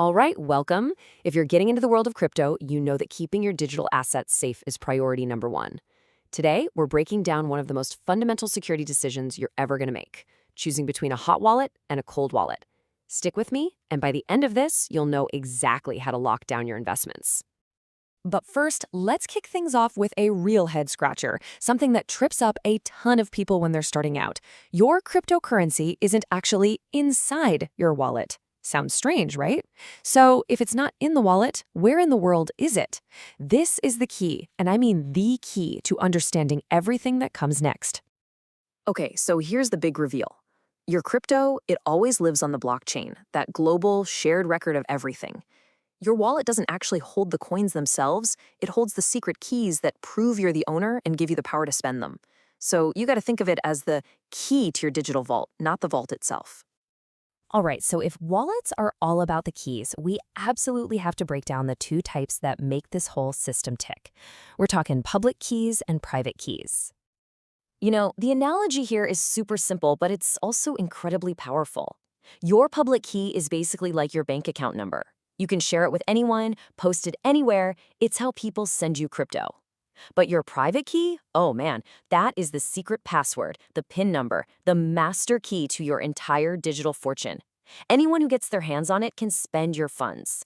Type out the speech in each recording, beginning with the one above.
All right, welcome. If you're getting into the world of crypto, you know that keeping your digital assets safe is priority number one. Today, we're breaking down one of the most fundamental security decisions you're ever going to make, choosing between a hot wallet and a cold wallet. Stick with me, and by the end of this, you'll know exactly how to lock down your investments. But first, let's kick things off with a real head scratcher, something that trips up a ton of people when they're starting out. Your cryptocurrency isn't actually inside your wallet. Sounds strange, right? So if it's not in the wallet, where in the world is it? This is the key, and I mean the key to understanding everything that comes next. Okay, so here's the big reveal. Your crypto, it always lives on the blockchain, that global shared record of everything. Your wallet doesn't actually hold the coins themselves, it holds the secret keys that prove you're the owner and give you the power to spend them. So you got to think of it as the key to your digital vault, not the vault itself. All right, so if wallets are all about the keys, we absolutely have to break down the two types that make this whole system tick. We're talking public keys and private keys. You know, the analogy here is super simple, but it's also incredibly powerful. Your public key is basically like your bank account number. You can share it with anyone, post it anywhere. It's how people send you crypto. But your private key? Oh man, that is the secret password, the PIN number, the master key to your entire digital fortune. Anyone who gets their hands on it can spend your funds.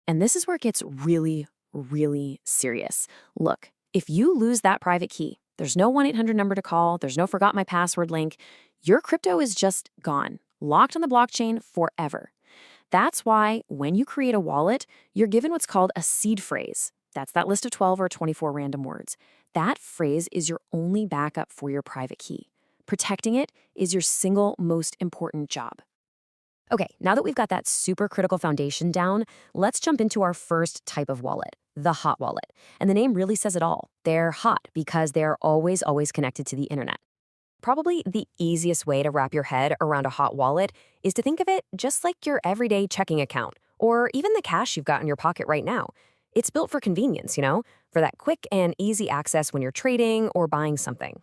And this is where it gets really, really serious. Look, if you lose that private key, there's no 1-800 number to call, there's no forgot my password link, your crypto is just gone, locked on the blockchain forever. That's why when you create a wallet, you're given what's called a seed phrase. That's that list of 12 or 24 random words. That phrase is your only backup for your private key. Protecting it is your single most important job. Okay, now that we've got that super critical foundation down, let's jump into our first type of wallet, the hot wallet. And the name really says it all. They're hot because they're always connected to the internet. Probably the easiest way to wrap your head around a hot wallet is to think of it just like your everyday checking account, or even the cash you've got in your pocket right now. It's built for convenience, for that quick and easy access when you're trading or buying something.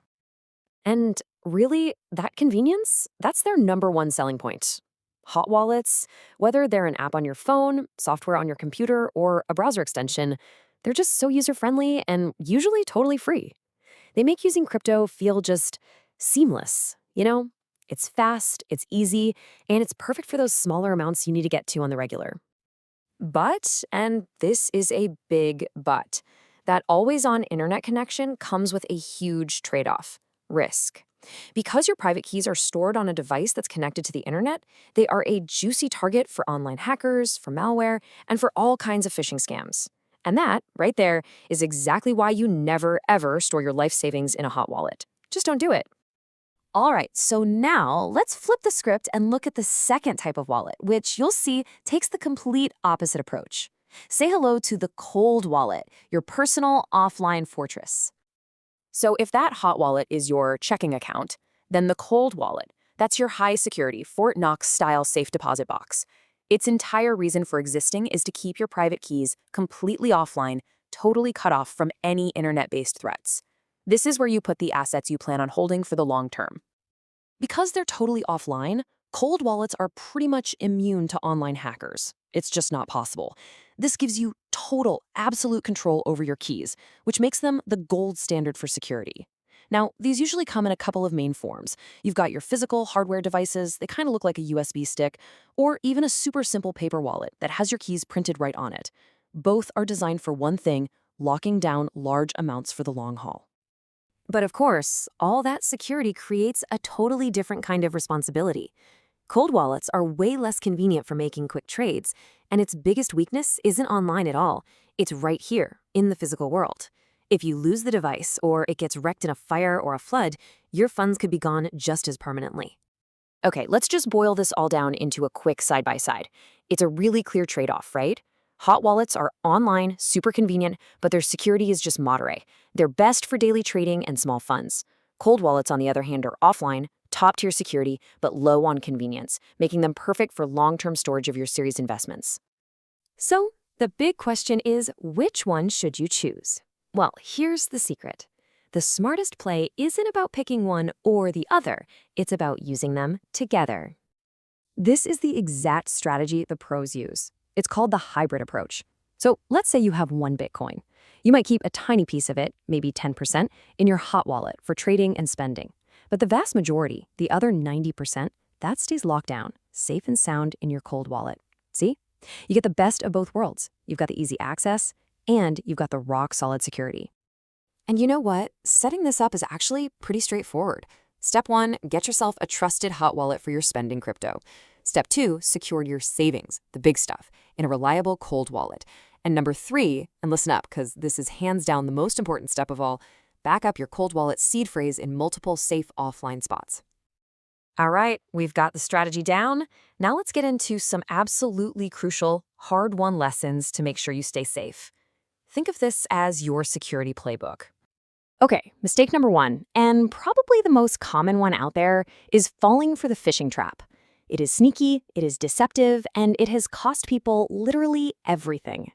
And really, that convenience, that's their number one selling point. Hot wallets, whether they're an app on your phone, software on your computer, or a browser extension, they're just so user-friendly and usually totally free. They make using crypto feel just seamless. It's fast, it's easy, and it's perfect for those smaller amounts you need to get to on the regular. But, and this is a big but, that always-on internet connection comes with a huge trade-off: risk. Because your private keys are stored on a device that's connected to the internet, they are a juicy target for online hackers, for malware, and for all kinds of phishing scams. And that, right there, is exactly why you never, ever store your life savings in a hot wallet. Just don't do it. All right, so now let's flip the script and look at the second type of wallet, which you'll see takes the complete opposite approach. Say hello to the cold wallet, your personal offline fortress. So if that hot wallet is your checking account, then the cold wallet, that's your high-security Fort Knox-style safe deposit box. Its entire reason for existing is to keep your private keys completely offline, totally cut off from any internet-based threats. This is where you put the assets you plan on holding for the long term. Because they're totally offline, cold wallets are pretty much immune to online hackers. It's just not possible. This gives you total, absolute control over your keys, which makes them the gold standard for security. Now, these usually come in a couple of main forms. You've got your physical hardware devices, they kind of look like a USB stick, or even a super simple paper wallet that has your keys printed right on it. Both are designed for one thing: locking down large amounts for the long haul. But of course, all that security creates a totally different kind of responsibility. Cold wallets are way less convenient for making quick trades, and its biggest weakness isn't online at all. It's right here, in the physical world. If you lose the device, or it gets wrecked in a fire or a flood, your funds could be gone just as permanently. Okay, let's just boil this all down into a quick side-by-side. It's a really clear trade-off, right? Hot wallets are online, super convenient, but their security is just moderate. They're best for daily trading and small funds. Cold wallets, on the other hand, are offline, top-tier security, but low on convenience, making them perfect for long-term storage of your series investments. So, the big question is, which one should you choose? Well, here's the secret. The smartest play isn't about picking one or the other. It's about using them together. This is the exact strategy the pros use. It's called the hybrid approach. So let's say you have one Bitcoin. You might keep a tiny piece of it, maybe 10%, in your hot wallet for trading and spending. But the vast majority, the other 90%, that stays locked down, safe and sound in your cold wallet. See? You get the best of both worlds. You've got the easy access, and you've got the rock-solid security. And you know what? Setting this up is actually pretty straightforward. Step 1, get yourself a trusted hot wallet for your spending crypto. Step 2, secure your savings, the big stuff, in a reliable cold wallet. And number 3, and listen up, because this is hands down the most important step of all, back up your cold wallet seed phrase in multiple safe offline spots. All right, we've got the strategy down. Now let's get into some absolutely crucial, hard-won lessons to make sure you stay safe. Think of this as your security playbook. Okay, mistake number 1, and probably the most common one out there, is falling for the phishing trap. It is sneaky, it is deceptive, and it has cost people literally everything.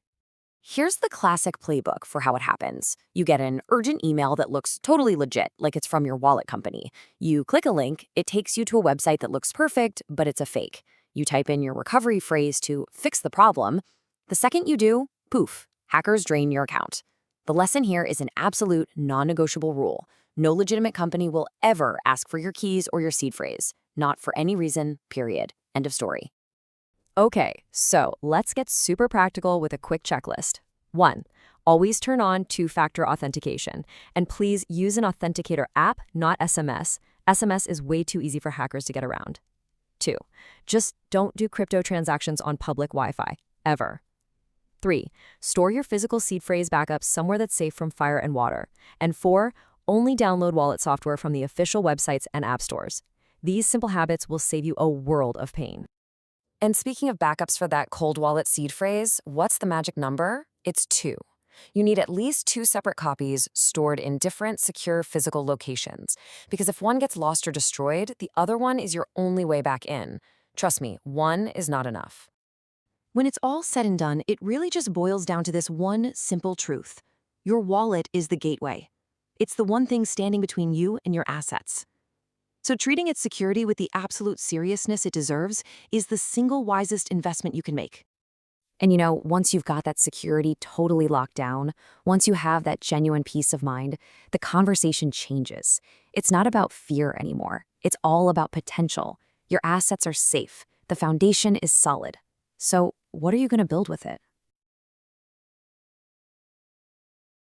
Here's the classic playbook for how it happens. You get an urgent email that looks totally legit, like it's from your wallet company. You click a link, it takes you to a website that looks perfect, but it's a fake. You type in your recovery phrase to fix the problem. The second you do, poof, hackers drain your account. The lesson here is an absolute non-negotiable rule. No legitimate company will ever ask for your keys or your seed phrase. Not for any reason, period. End of story. Okay, so let's get super practical with a quick checklist. 1, always turn on two-factor authentication. And please use an authenticator app, not SMS. SMS is way too easy for hackers to get around. 2, just don't do crypto transactions on public Wi-Fi, ever. 3, store your physical seed phrase backups somewhere that's safe from fire and water. And 4, only download wallet software from the official websites and app stores. These simple habits will save you a world of pain. And speaking of backups for that cold wallet seed phrase, what's the magic number? It's 2. You need at least 2 separate copies stored in different secure physical locations. Because if one gets lost or destroyed, the other one is your only way back in. Trust me, 1 is not enough. When it's all said and done, it really just boils down to this one simple truth. Your wallet is the gateway. It's the one thing standing between you and your assets. So treating its security with the absolute seriousness it deserves is the single wisest investment you can make. And you know, once you've got that security totally locked down, once you have that genuine peace of mind, the conversation changes. It's not about fear anymore. It's all about potential. Your assets are safe. The foundation is solid. So what are you going to build with it?